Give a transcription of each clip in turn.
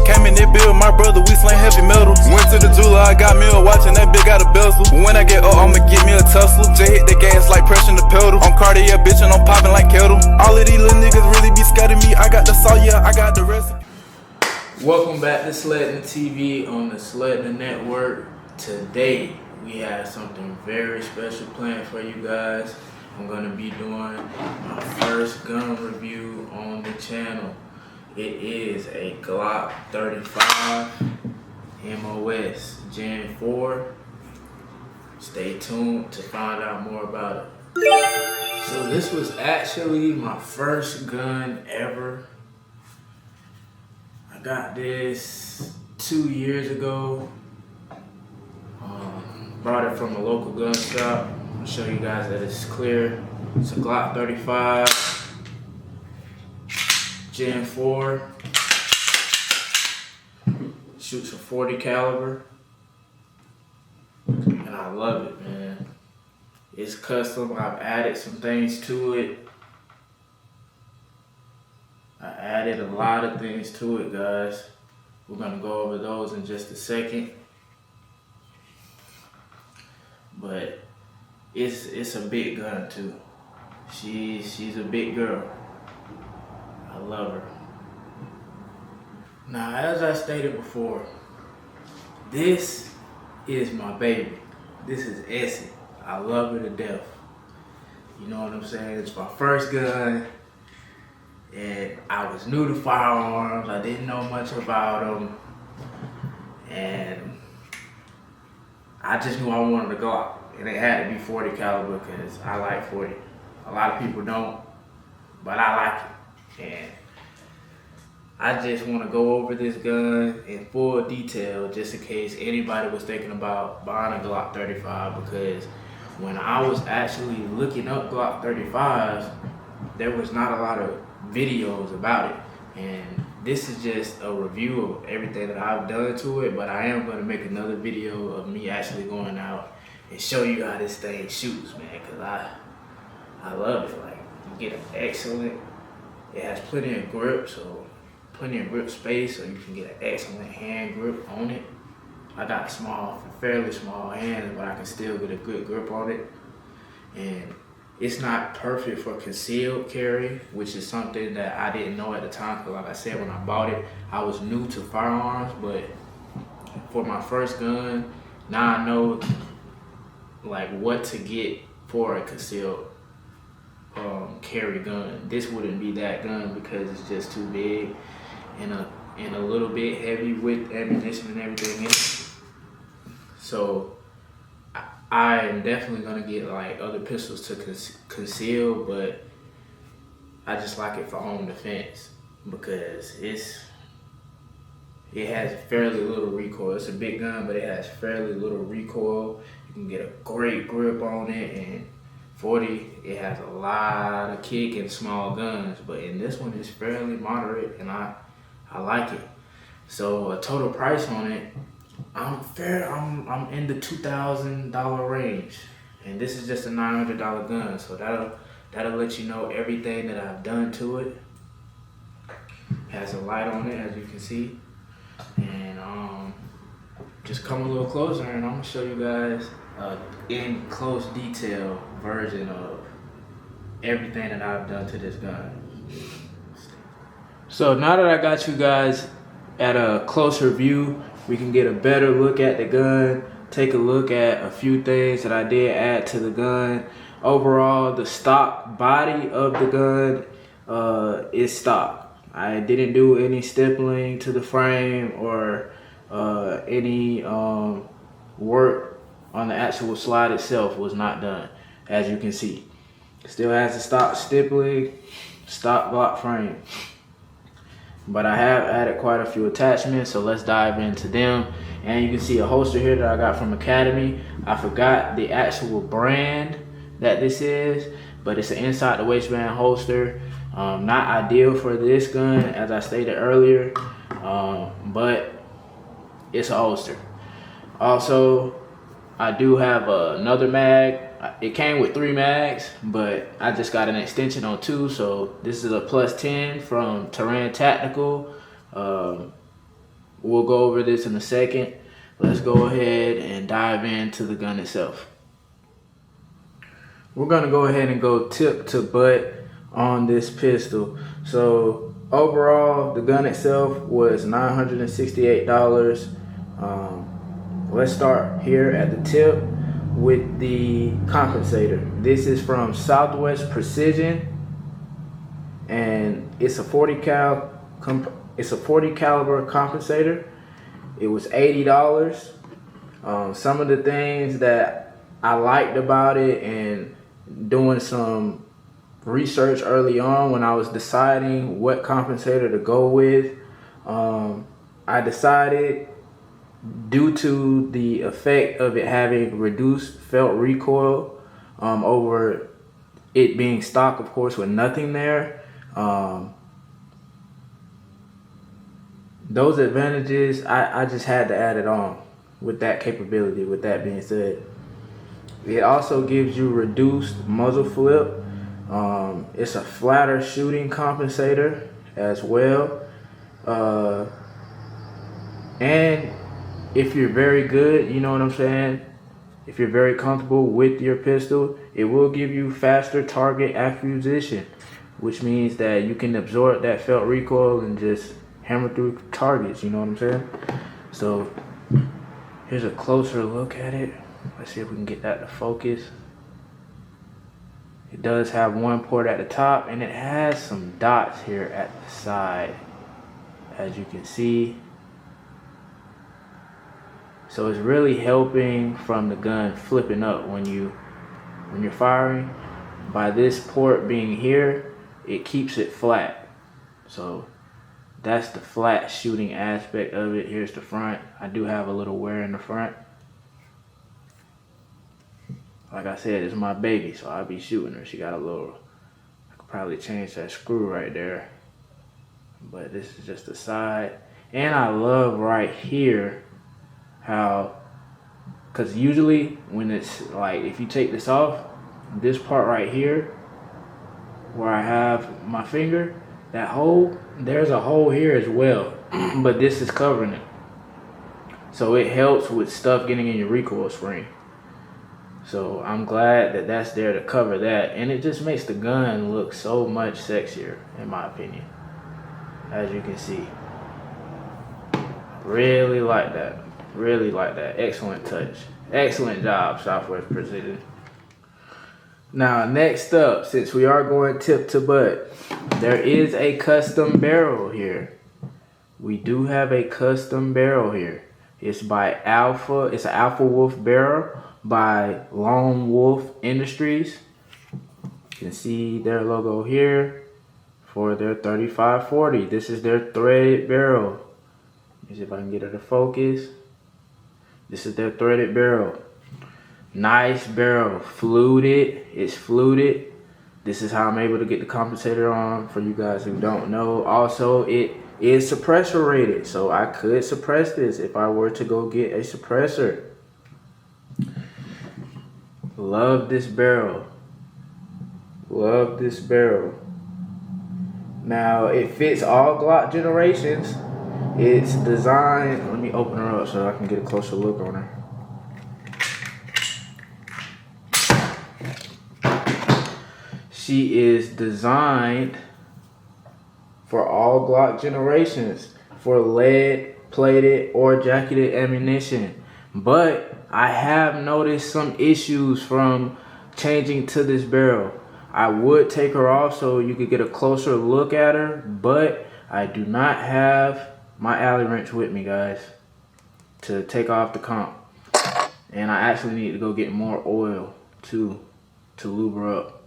Came in that bill, my brother, we slang heavy metal. Went to the jeweler, I got me a watch and that bitch got a bezel. When I get up, I'ma get me a Tesla. Just hit the gas like pressing the pedal. On Cartier, bitch, and I'm popping like kettle. All of these little niggas really be scared of me. I got the saw, yeah, I got the recipe. Welcome back to Sledding TV on the Sledding Network. Today we have something very special planned for you guys. I'm gonna be doing my first gun review on the channel. It is a GLOCK 35 MOS Gen 4. Stay tuned to find out more about it. So this was actually my first gun ever. I got this 2 years ago. Brought it from a local gun shop. I'll show you guys that it's clear. It's a GLOCK 35 Gen 4. Shoots a 40 caliber. And I love it, man. It's custom. I've added some things to it. I added a lot of things to it, guys. We're gonna go over those in just a second. But it's a big gun too. She's a big girl. I love her. Now, as I stated before, this is my baby. This is Essie. I love her to death. You know what I'm saying? It's my first gun, and I was new to firearms. I didn't know much about them, and I just knew I wanted a Glock, and it had to be 40 caliber because I like 40. A lot of people don't, but I like it. And I just want to go over this gun in full detail just in case anybody was thinking about buying a GLOCK 35, because when I was actually looking up GLOCK 35s, there was not a lot of videos about it. And this is just a review of everything that I've done to it, but I am going to make another video of me actually going out and show you how this thing shoots, man, because I love it. Like, you get an excellent, it has plenty of grip, so plenty of grip space, so you can get an excellent hand grip on it. I got fairly small hands, but I can still get a good grip on it. And it's not perfect for concealed carry, which is something that I didn't know at the time, because like I said, when I bought it, I was new to firearms. But for my first gun, now I know like what to get for a concealed carry gun. This wouldn't be that gun because it's just too big and a little bit heavy with ammunition and everything in it. So I am definitely gonna get like other pistols to conceal, but I just like it for home defense because it has fairly little recoil. It's a big gun, but it has fairly little recoil. You can get a great grip on it, and 40, it has a lot of kick in small guns, but in this one it's fairly moderate, and I like it. So a total price on it, I'm in the $2,000 range, and this is just a $900 gun, so that'll let you know everything that I've done to it. Has a light on it, as you can see, and just come a little closer, and I'm gonna show you guys in close detail version of everything that I've done to this gun. So now that I got you guys at a closer view, we can get a better look at the gun, take a look at a few things that I did add to the gun. Overall, the stock body of the gun is stock. I didn't do any stippling to the frame or any work on the actual slide itself was not done, as you can see. It still has the stock stippling, stock Glock frame. But I have added quite a few attachments, so let's dive into them. And you can see a holster here that I got from Academy. I forgot the actual brand that this is, but it's an inside the waistband holster. Not ideal for this gun, as I stated earlier, but it's a holster. Also, I do have another mag. It came with 3 mags, but I just got an extension on 2. So this is a +10 from Terran Tactical. we'll go over this in a second. Let's go ahead and dive into the gun itself. We're gonna go ahead and go tip to butt on this pistol. So overall, the gun itself was $968. Let's start here at the tip with the compensator. This is from Southwest Precision, and it's a 40 caliber compensator. It was $80. Some of the things that I liked about it, and doing some research early on when I was deciding what compensator to go with, I decided, due to the effect of it having reduced felt recoil over it being stock, of course, with nothing there, those advantages, I just had to add it on with that capability. With that being said, it also gives you reduced muzzle flip. It's a flatter shooting compensator as well. And if you're very good, you know what I'm saying? If you're very comfortable with your pistol, it will give you faster target acquisition, which means that you can absorb that felt recoil and just hammer through targets, you know what I'm saying? So here's a closer look at it. Let's see if we can get that to focus. It does have one port at the top, and it has some dots here at the side, as you can see. So it's really helping from the gun flipping up when you're firing. By this port being here, it keeps it flat. So that's the flat shooting aspect of it. Here's the front. I do have a little wear in the front. Like I said, it's my baby, so I'll be shooting her. She got a little, I could probably change that screw right there. But this is just the side. And I love right here how, because usually when it's like, if you take this off, this part right here where I have my finger, that hole, there's a hole here as well, but this is covering it. So it helps with stuff getting in your recoil spring. So I'm glad that that's there to cover that, and it just makes the gun look so much sexier, in my opinion. As you can see, really like that. Really like that. Excellent touch. Excellent job, Southwest Precision. Now, next up, since we are going tip to butt, there is a custom barrel here. We do have a custom barrel here. It's by Alpha. It's an Alpha Wolf barrel by Lone Wolf Industries. You can see their logo here for their 3540. This is their threaded barrel. Let me see if I can get it to focus. This is their threaded barrel. Nice barrel, fluted. It's fluted. This is how I'm able to get the compensator on, for you guys who don't know. Also, it is suppressor rated, so I could suppress this if I were to go get a suppressor. Love this barrel. Love this barrel. Now, it fits all Glock generations. It's designed, let me open her up so I can get a closer look on her. She is designed for all Glock generations for lead, plated, or jacketed ammunition. But I have noticed some issues from changing to this barrel. I would take her off so you could get a closer look at her, but I do not have my alley wrench with me, guys, to take off the comp. And I actually need to go get more oil too to lube her up.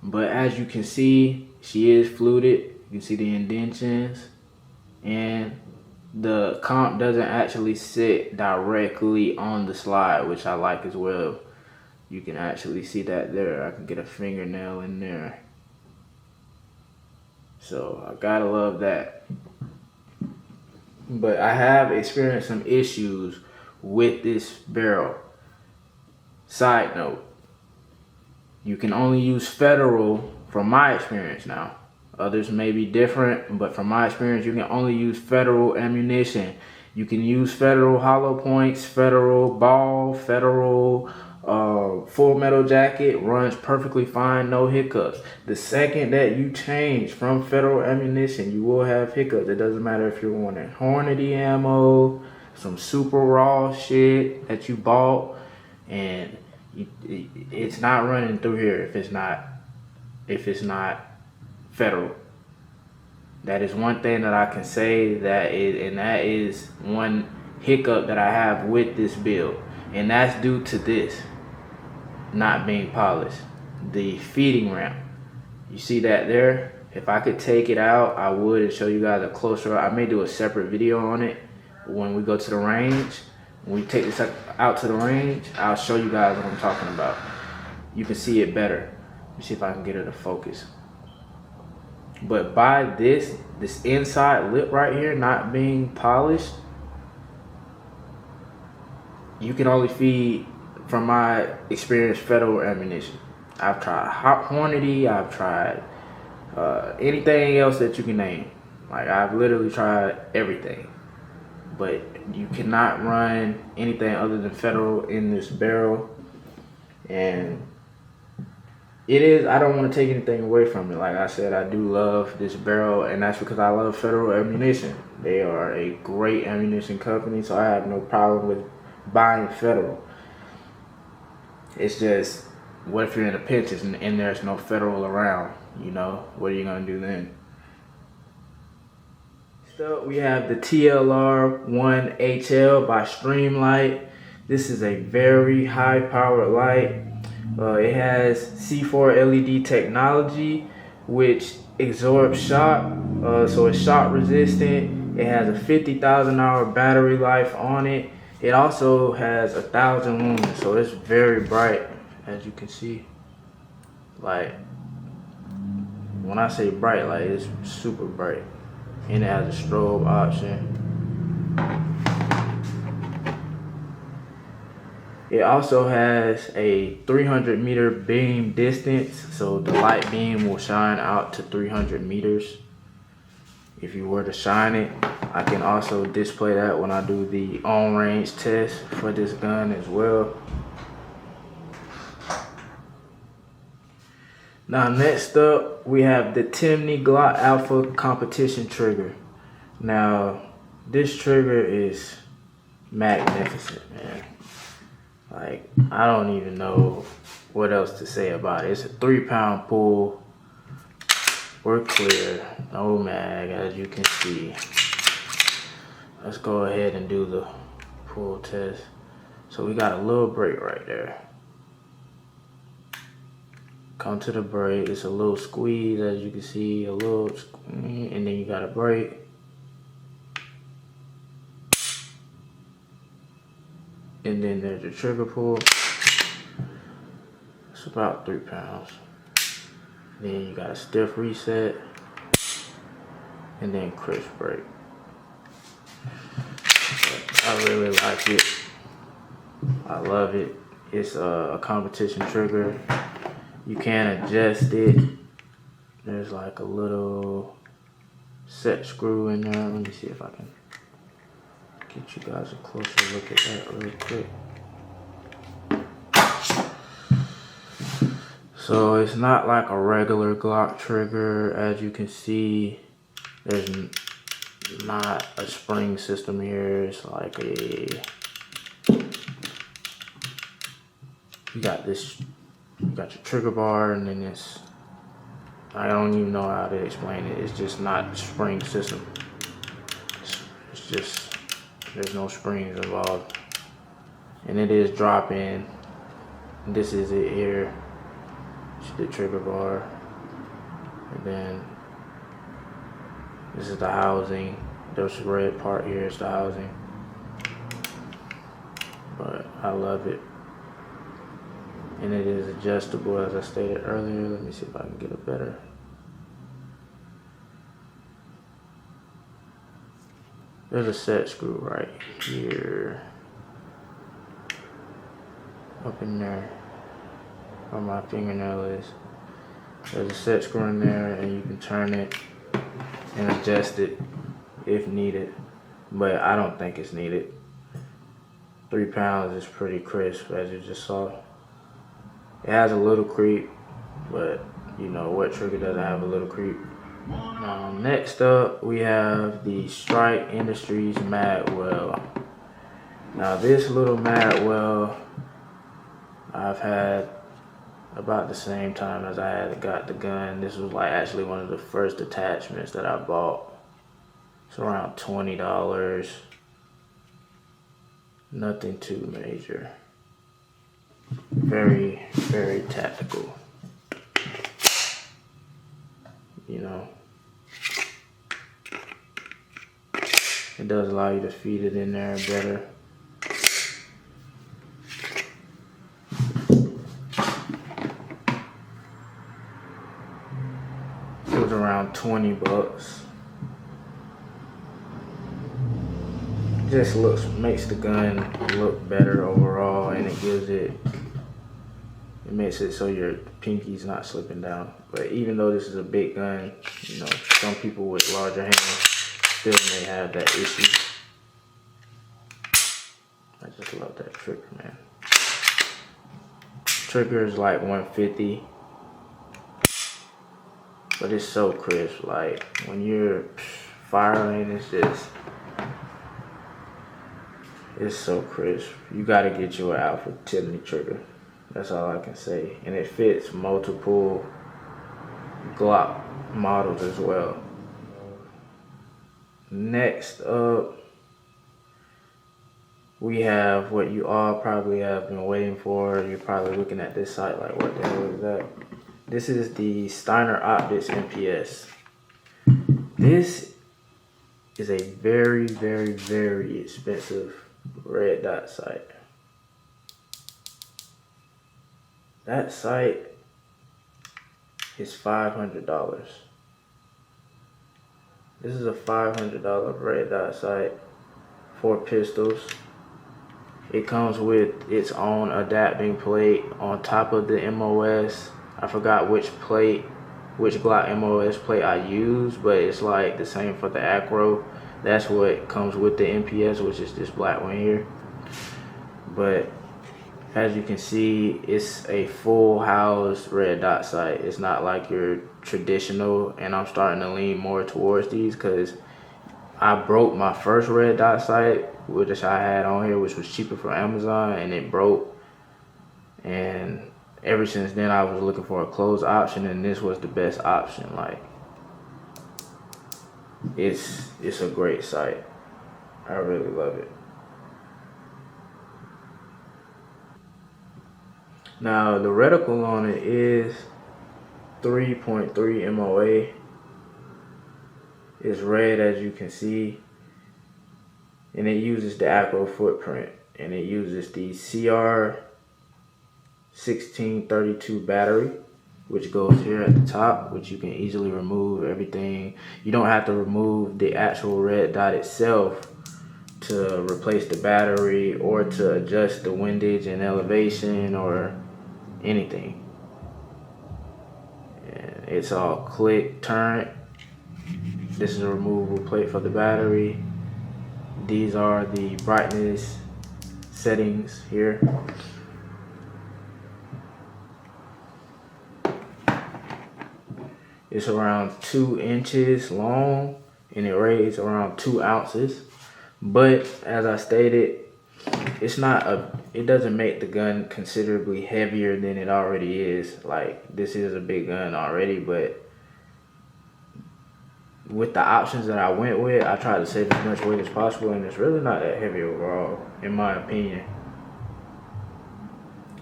But as you can see, she is fluted. You can see the indentions, and the comp doesn't actually sit directly on the slide, which I like as well. You can actually see that there. I can get a fingernail in there. So I gotta love that. But I have experienced some issues with this barrel. Side note, you can only use Federal, from my experience now. Others may be different, but from my experience, you can only use Federal ammunition. You can use Federal hollow points, Federal ball, Federal full metal jacket, runs perfectly fine, no hiccups. The second that you change from Federal ammunition, you will have hiccups. It doesn't matter if you're wanting Hornady ammo, some super raw shit that you bought, and it's not running through here if it's not Federal. That is one thing that I can say that is one hiccup that I have with this build, and that's due to this not being polished. The feeding ramp, you see that there? If I could take it out, I would, and show you guys a closer. I may do a separate video on it when we go to the range. When we take this out to the range, I'll show you guys what I'm talking about. You can see it better. Let me see if I can get it to focus. But by this inside lip right here not being polished, you can only feed, from my experience, Federal ammunition. I've tried Hornady, I've tried anything else that you can name. Like, I've literally tried everything. But you cannot run anything other than Federal in this barrel. And it is, I don't want to take anything away from it. Like I said, I do love this barrel, and that's because I love Federal ammunition. They are a great ammunition company, so I have no problem with buying Federal. It's just, what if you're in a pinch and there's no Federal around? You know, what are you going to do then? So we have the TLR1HL by Streamlight. This is a very high powered light. It has C4 LED technology, which absorbs shock, so it's shock resistant. It has a 50,000 hour battery life on it. It also has 1,000 lumens, so it's very bright, as you can see. Like, when I say bright, like, it's super bright. And it has a strobe option. It also has a 300 meter beam distance, so the light beam will shine out to 300 meters. If you were to shine it, I can also display that when I do the on-range test for this gun as well. Now next up, we have the Timney GLOCK Alpha competition trigger. Now this trigger is magnificent, man. Like, I don't even know what else to say about it. It's a 3-pound pull. We're clear, no mag, as you can see. Let's go ahead and do the pull test. So we got a little break right there. Come to the break, it's a little squeeze, as you can see, a little, and then you got a break. And then there's the trigger pull. It's about 3 pounds. Then you got a stiff reset, and then crisp break. But I really like it. I love it. It's a competition trigger. You can adjust it. There's like a little set screw in there. Let me see if I can get you guys a closer look at that real quick. So it's not like a regular Glock trigger. As you can see, there's not a spring system here. It's like you got your trigger bar, and then it's, I don't even know how to explain it. It's just not a spring system. It's just, there's no springs involved. And it is drop in. This is it here. It's the trigger bar. And then this is the housing. This red part here is the housing. But I love it. And it is adjustable, as I stated earlier. Let me see if I can get it better. There's a set screw right here. Up in there, where my fingernail is. There's a set screw in there, and you can turn it and adjust it if needed. but I don't think it's needed. 3 pounds is pretty crisp, as you just saw. It has a little creep, but you know what trigger doesn't have a little creep. Next up, we have the Strike Industries Madwell. Now this little Madwell I've had about the same time as I had got the gun. This was like actually one of the first attachments that I bought. It's around $20. Nothing too major. Very, very tactical. You know, it does allow you to feed it in there better. It was around 20 bucks. Just makes the gun look better overall, and it makes it so your pinky's not slipping down. But even though this is a big gun, you know, some people with larger hands still may have that issue. I just love that trigger, man. Trigger is like 150, but it's so crisp. Like when you're firing, it's so crisp. You gotta get you an Alpha Tiffany trigger. That's all I can say. And it fits multiple GLOCK models as well. Next up, we have what you all probably have been waiting for. You're probably looking at this site like, what the hell is that? This is the Steiner Optics MPS. This is a very, very, very expensive red dot sight. That sight is $500. This is a $500 red dot sight for pistols. It comes with its own adapting plate on top of the MOS. I forgot which GLOCK MOS plate I used, but it's like the same for the Acro. That's what comes with the MPS, which is this black one here. But as you can see, it's a full house red dot sight. It's not like your traditional, and I'm starting to lean more towards these because I broke my first red dot sight, which I had on here, which was cheaper from Amazon, and it broke. And ever since then, I was looking for a closed option, and this was the best option. Like, it's a great sight. I really love it. Now the reticle on it is 3.3 MOA. It's red, as you can see, and it uses the Acro footprint, and it uses the CR1632 battery, which goes here at the top, which you can easily remove everything. You don't have to remove the actual red dot itself to replace the battery or to adjust the windage and elevation or anything. And it's all click, turn. This is a removable plate for the battery. These are the brightness settings here. It's around 2 inches long and it weighs around 2 ounces. But as I stated, it doesn't make the gun considerably heavier than it already is. Like, this is a big gun already, but with the options that I went with, I tried to save as much weight as possible, and it's really not that heavy overall, in my opinion.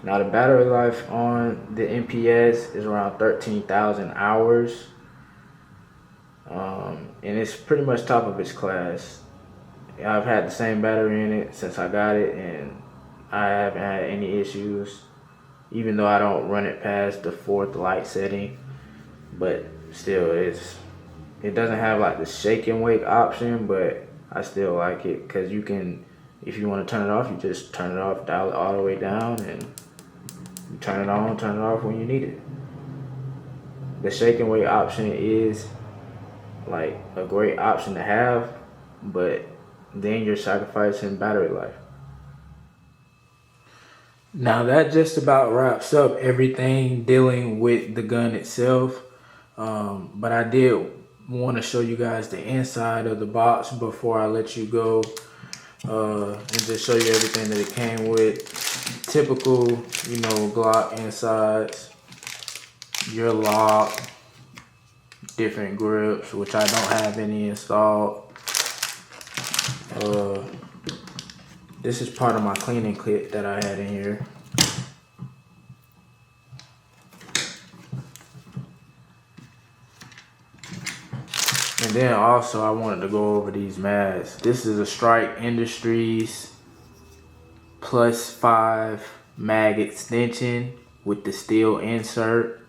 Now the battery life on the MPS is around 13,000 hours. And it's pretty much top of its class. I've had the same battery in it since I got it, and I haven't had any issues, even though I don't run it past the 4th light setting. But still, it doesn't have like the shake and wake option, but I still like it because you can, if you want to turn it off, you just turn it off, dial it all the way down, and you turn it on, turn it off when you need it. The shake and wake option is like a great option to have, but then you're sacrificing battery life. Now that just about wraps up everything dealing with the gun itself. But I did want to show you guys the inside of the box before I let you go, and just show you everything that it came with. Typical, you know, Glock insides, your lock, different grips, which I don't have any installed. This is part of my cleaning kit that I had in here. And then also I wanted to go over these mags. This is a Strike Industries +5 mag extension with the steel insert.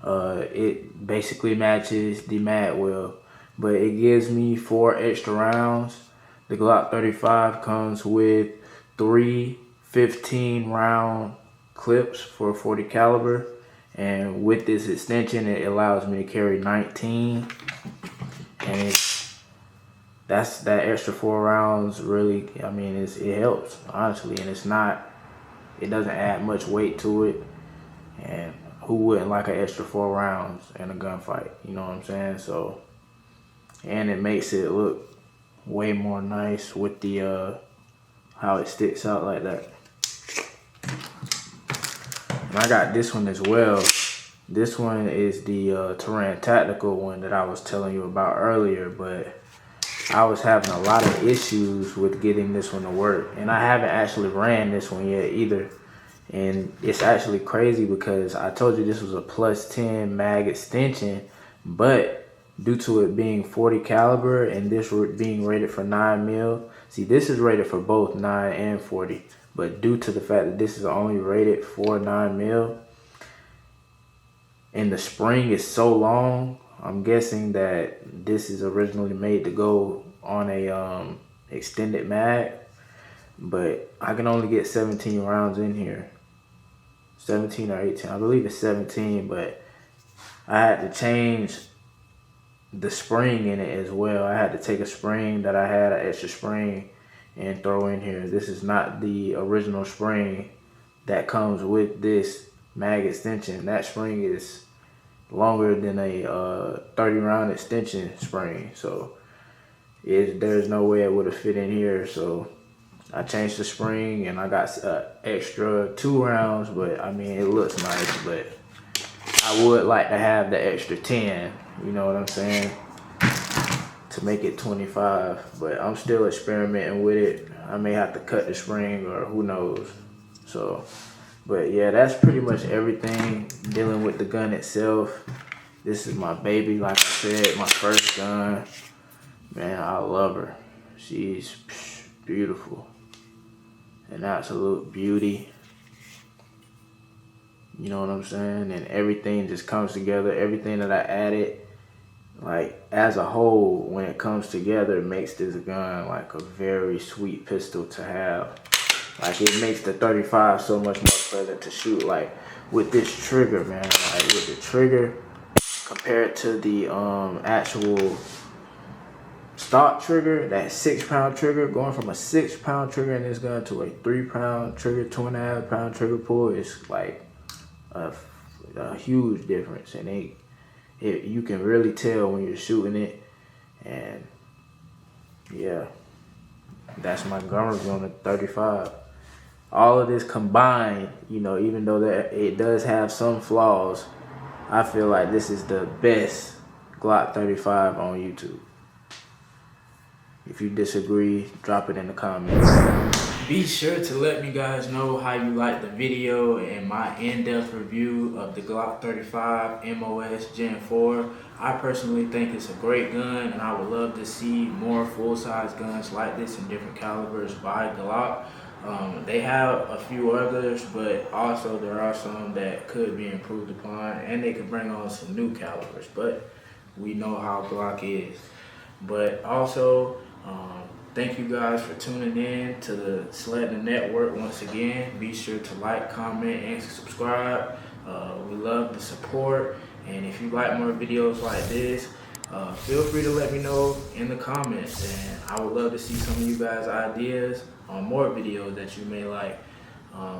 It basically matches the mag well, but it gives me 4 extra rounds. The Glock 35 comes with 3 15-round clips for 40 caliber, and with this extension it allows me to carry 19, and that's that extra 4 rounds really, I mean, it helps honestly, and it doesn't add much weight to it, and who wouldn't like an extra 4 rounds in a gunfight, you know what I'm saying? So, and it makes it look way more nice with the how it sticks out like that. And I got this one as well. This one is the Terran Tactical one that I was telling you about earlier, but I was having a lot of issues with getting this one to work, and I haven't actually ran this one yet either. And it's actually crazy because I told you this was a +10 mag extension, but due to it being 40 caliber and this being rated for 9 mil, see, this is rated for both 9 and 40, but due to the fact that this is only rated for 9 mil and the spring is so long, I'm guessing that this is originally made to go on a extended mag, but I can only get 17 rounds in here. 17 or 18, I believe it's 17, but I had to change the spring in it as well. I had to take a spring that I had, an extra spring, and throw in here. This is not the original spring that comes with this mag extension. That spring is longer than a 30-round extension spring, so there's no way it would have fit in here. So I changed the spring and I got extra 2 rounds, but I mean, it looks nice, but I would like to have the extra 10, you know what I'm saying, to make it 25, but I'm still experimenting with it. I may have to cut the spring or who knows. So, but yeah, that's pretty much everything dealing with the gun itself. This is my baby, like I said, my first gun. Man, I love her. She's beautiful. An absolute beauty. You know what I'm saying? And everything just comes together. Everything that I added, like as a whole, when it comes together, it makes this gun like a very sweet pistol to have. Like, it makes the 35 so much more pleasant to shoot. Like with this trigger, man, like with the trigger compared to the actual stock trigger, that 6-pound trigger, going from a 6-pound trigger in this gun to a 3-pound trigger, 2.5-pound trigger pull, is like a huge difference, and you can really tell when you're shooting it. And yeah, that's my gun review on the 35. All of this combined, you know, even though that it does have some flaws, I feel like this is the best Glock 35 on YouTube. If you disagree, drop it in the comments. Be sure to let me guys know how you like the video and my in-depth review of the Glock 35 MOS Gen 4. I personally think it's a great gun, and I would love to see more full-size guns like this in different calibers by Glock. They have a few others, but also there are some that could be improved upon, and they could bring on some new calibers, but we know how Glock is. But also, thank you guys for tuning in to the Sledding Network once again. Be sure to like, comment, and subscribe. We love the support, and if you like more videos like this, Feel free to let me know in the comments, and I would love to see some of you guys' ideas on more videos that you may like.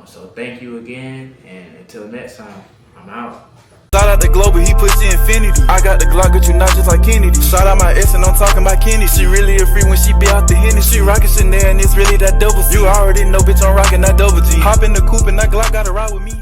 So thank you again, and until next time, I'm out. Shout out to Global, he push to infinity. I got the Glock, got you not just like Kennedy. Shout out my ex and I'm talking about Kenny. She really a free when she be out the Henny. She rockin' Chanel and it's really that double C. You already know, bitch, I'm rockin' that double G. Hop in the coupe and that Glock gotta ride with me.